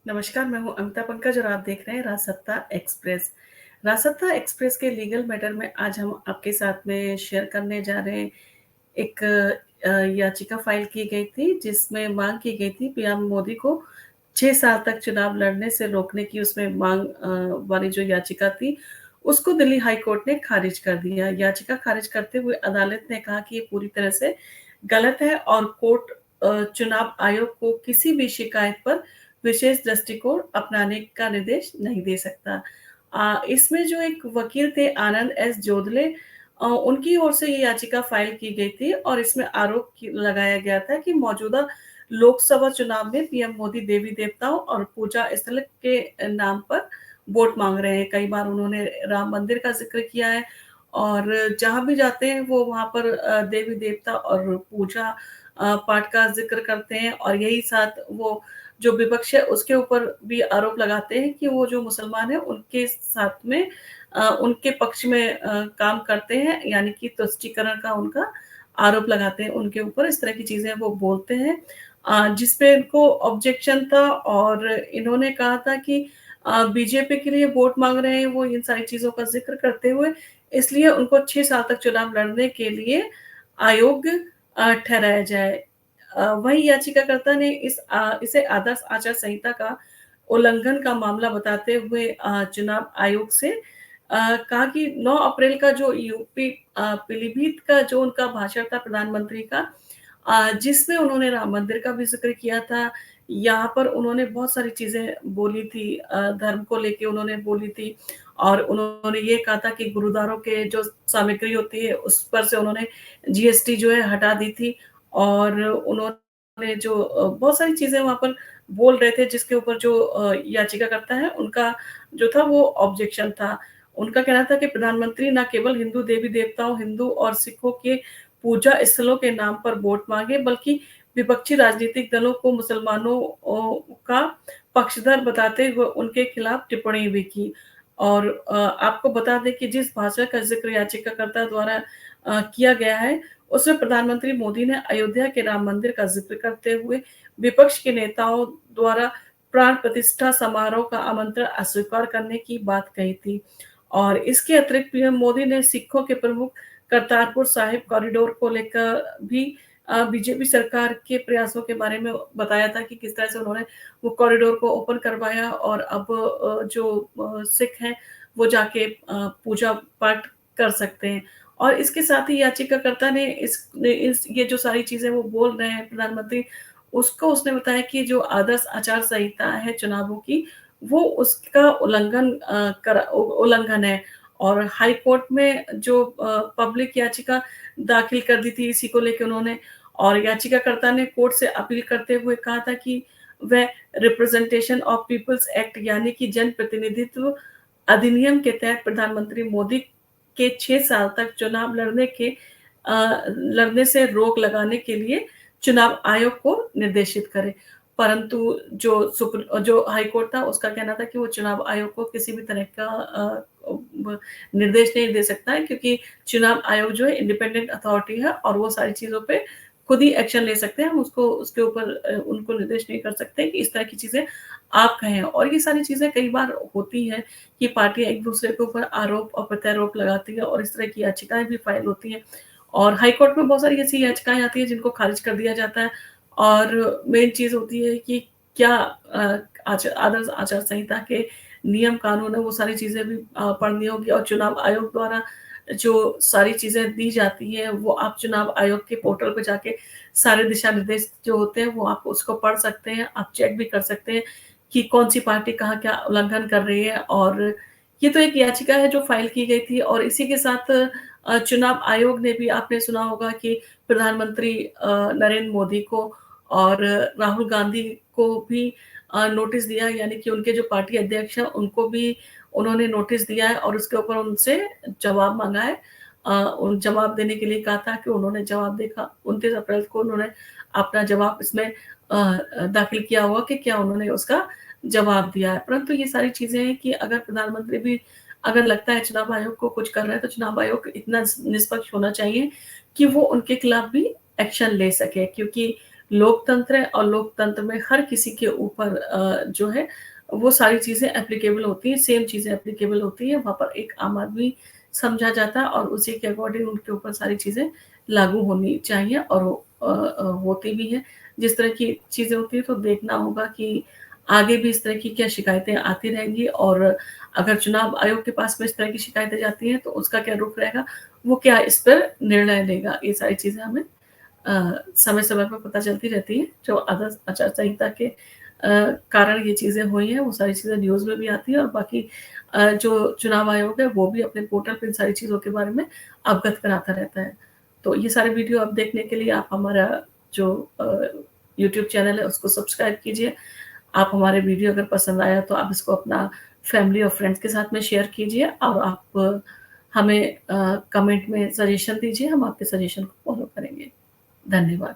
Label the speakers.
Speaker 1: नमस्कार, मैं हूँ अमिता पंकज और आप देख रहे हैं राजसत्ता एक्सप्रेस। राजसत्ता एक्सप्रेस के लीगल मैटर में आज हम आपके साथ में शेयर करने जा रहे हैं। एक याचिका फ़ाइल की गई थी, जिसमें माँग की गई थी पीएम मोदी को 6 साल तक चुनाव लड़ने से रोकने की उसमें माँग वाली जो याचिका थी, उसको दिल्ली हाई कोर्ट ने खारिज कर दिया। याचिका खारिज करते हुए अदालत ने कहा कि ये पूरी तरह से गलत है और कोर्ट चुनाव आयोग को किसी भी शिकायत पर विशेष दृष्टिकोण अपनाने का निर्देश नहीं दे सकता। इसमें जो एक वकील थे आनंद एस जोधले उनकी ओर से ये याचिका फाइल की गई थी और इसमें आरोप लगाया गया था कि मौजूदा लोकसभा चुनाव में पीएम मोदी देवी देवताओं और पूजा स्थल के नाम पर वोट मांग रहे हैं। कई बार उन्होंने राम मंदिर का जिक्र किया है और जहां भी जाते हैं वो वहां पर देवी देवता और पूजा पाठ का जिक्र करते हैं और यही साथ वो जो विपक्ष है उसके ऊपर भी आरोप लगाते हैं कि वो जो मुसलमान हैं उनके साथ में उनके पक्ष में काम करते हैं, यानी कि तुष्टीकरण का उनका आरोप लगाते हैं उनके ऊपर, इस तरह की चीज़ें वो बोलते हैं। जिस पे इनको ऑब्जेक्शन था और इन्होंने कहा था कि बीजेपी के लिए वोट माँग रहे हैं वो इन सारी चीज़ों का ज़िक्र करते हुए, इसलिए उनको 6 साल तक चुनाव लड़ने के लिए अयोग्य ठहराया जाए। वहीं याचिकाकर्ता ने इसे आदर्श आचार संहिता का उल्लंघन का मामला बताते हुए चुनाव आयोग से कहा कि 9 अप्रैल का जो यूपी पीलीभीत का जो उनका भाषण था प्रधानमंत्री का, जिसमें उन्होंने राम मंदिर का भी ज़िक्र किया था। यहाँ पर उन्होंने बहुत सारी चीज़ें बोली थी, धर्म को लेके उन्होंने बोली थी और उन्होंने ये कहा था कि गुरुद्वारों के जो सामग्री होती है उस पर से उन्होंने जीएसटी जो है हटा दी थी और उन्होंने जो बहुत सारी चीज़ें वहाँ पर बोल रहे थे, जिसके ऊपर जो याचिकाकर्ता है उनका जो था वो ऑब्जेक्शन था। उनका कहना था कि प्रधानमंत्री ना केवल हिंदू देवी-देवताओं, हिंदू और सिखों के पूजा स्थलों के नाम पर वोट माँगे, बल्कि विपक्षी राजनीतिक दलों को मुसलमानों का पक्षधर बताते हुए उनके खिलाफ टिप्पणी भी की। और आपको बता दें कि जिस भाषा का ज़िक्र याचिकाकर्ता द्वारा किया गया है, उसमें प्रधानमंत्री मोदी ने अयोध्या के राम मंदिर का ज़िक्र करते हुए विपक्ष के नेताओं द्वारा प्राण प्रतिष्ठा समारोह का आमंत्रण अस्वीकार करने की बात कही थी। और इसके अतिरिक्त पीएम मोदी ने सिखों के प्रमुख करतारपुर साहिब कॉरिडोर को लेकर भी बीजेपी सरकार के प्रयासों के बारे में बताया था कि किस तरह से उन्होंने वो कॉरिडोर को ओपन करवाया और अब जो सिख हैं वो जाके पूजा पाठ कर सकते हैं। और इसके साथ ही याचिकाकर्ता ने इस ये जो सारी चीज़ें वो बोल रहे हैं प्रधानमंत्री, उसको उसने बताया कि जो आदर्श आचार संहिता है चुनावों की, वो उसका उल्लंघन है। और हाई कोर्ट में जो पब्लिक याचिका दाखिल कर दी थी इसी को लेके उन्होंने, और याचिकाकर्ता ने कोर्ट से अपील करते हुए कहा था कि वह रिप्रेजेंटेशन ऑफ पीपल्स एक्ट यानी कि जन प्रतिनिधित्व अधिनियम के तहत प्रधानमंत्री मोदी के 6 साल तक चुनाव लड़ने से रोक लगाने के लिए चुनाव आयोग को निर्देशित करे। परंतु जो हाई कोर्ट था उसका कहना था कि वो चुनाव आयोग को किसी भी तरह का निर्देश नहीं दे सकता है, क्योंकि चुनाव आयोग जो है इंडिपेंडेंट अथॉरिटी है और वो सारी चीज़ों पे खुद ही एक्शन ले सकते हैं। हम उसको उसके ऊपर उनको निर्देश नहीं कर सकते कि इस तरह की चीज़ें आप कहें। और ये सारी चीज़ें कई बार होती हैं कि पार्टियाँ एक-दूसरे के ऊपर आरोप और प्रत्यारोप लगाती है और इस तरह की याचिकाएँ भी फाइल होती हैं। और हाई कोर्ट में बहुत सारी ऐसी याचिकाएँ आती हैं जिनको खारिज कर दिया जाता है और मेन चीज़ होती है कि क्या आदर्श आचार संहिता के नियम कानून है वो सारी चीज़ें भी पढ़नी होगी और चुनाव आयोग द्वारा जो सारी चीज़ें दी जाती हैं वो आप चुनाव आयोग के पोर्टल पे जाके सारे दिशा निर्देश जो होते हैं वो आप उसको पढ़ सकते हैं, आप चेक भी कर सकते हैं कि कौन-सी पार्टी कहाँ क्या उल्लंघन कर रही है। और ये तो एक याचिका है जो फाइल की गई थी और इसी के साथ चुनाव आयोग ने भी आपने सुना होगा कि प्रधानमंत्री नरेंद्र मोदी को और राहुल गांधी को भी नोटिस दिया, यानी कि उनके जो पार्टी अध्यक्ष हैं उनको भी उन्होंने नोटिस दिया है और उसके ऊपर उनसे जवाब माँगा है। उन जवाब देने के लिए कहा था कि उन्होंने जवाब देखा 29 अप्रैल को उन्होंने अपना जवाब इसमें दाखिल किया होगा कि क्या उन्होंने उसका जवाब दिया है। परंतु ये सारी चीज़ें हैं कि अगर प्रधानमंत्री भी अगर लगता है चुनाव आयोग को कुछ कर रहा है, तो चुनाव आयोग इतना निष्पक्ष होना चाहिए कि वो उनके खिलाफ भी एक्शन ले सके, क्योंकि लोकतंत्र है और लोकतंत्र में हर किसी के ऊपर जो है वो सारी चीज़ें एप्लीकेबल होती हैं, सेम चीज़ें एप्लीकेबल होती हैं, वहाँ पर एक आम आदमी समझा जाता है और उसी के अकॉर्डिंग उनके ऊपर सारी चीज़ें लागू होनी चाहिए और वो होती भी हैं। जिस तरह की चीज़ें होती हैं तो देखना होगा कि आगे भी इस तरह की क्या शिकायतें आती रहेंगी और अगर चुनाव आयोग के पास में इस तरह की शिकायतें जाती हैं तो उसका क्या रुख रहेगा, वो क्या इस पर निर्णय लेगा। ये सारी चीज़ें हमें समय-समय पे पता चलती रहती हैं। जो आदर्श आचार संहिता के कारण ये चीज़ें हुई हैं, वो सारी चीज़ें न्यूज़ में भी आती हैं और बाकी जो चुनाव आयोग है, वो भी अपने पोर्टल पे इन सारी चीज़ों के बारे में अवगत कराता रहता है। तो ये सारे वीडियो आप देखने के लिए आप हमारा जो यूट्यूब चैनल है, उसको सब्सक्राइब कीजिए। आप हमारे वीडियो अगर पसंद आया तो आप इसको अपना फैमिली और फ्रेंड्स के साथ में शेयर कीजिए और आप हमें कमेंट में सजेशन दीजिए, हम आपके सजेशन को फ़ॉलो करेंगे। धन्यवाद।